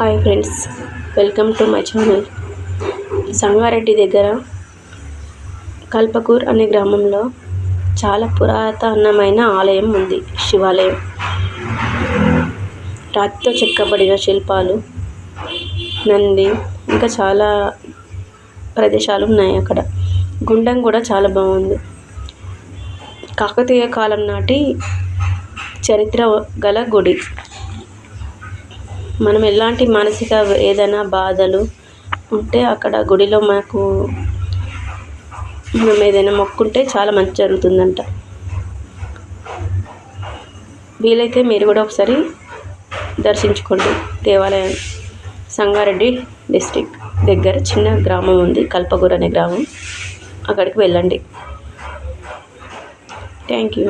Hi friends, welcome to my channel. Sangareddy దగ్గర కల్పకూర్ అనే గ్రామంలో చాలా పురాతనమైన ఆలయం ఉంది. శివాలయం, రాతితో చెక్కబడిన శిల్పాలు, నంది, ఇంకా చాలా ప్రదేశాలు ఉన్నాయి. అక్కడ గుండం కూడా చాలా బాగుంది. కాకతీయ కాలం నాటి చరిత్ర గల గుడి. మనం ఎలాంటి మానసిక ఏదైనా బాధలు ఉంటే అక్కడ గుడిలో మనం ఏదైనా మొక్కుంటే చాలా మంచి జరుగుతుందంట. వీలైతే మీరు కూడా ఒకసారి దర్శించుకోండి దేవాలయం. సంగారెడ్డి డిస్ట్రిక్ట్ దగ్గర చిన్న గ్రామం ఉంది, కల్పకూర్ అనే గ్రామం. అక్కడికి వెళ్ళండి. Thank you.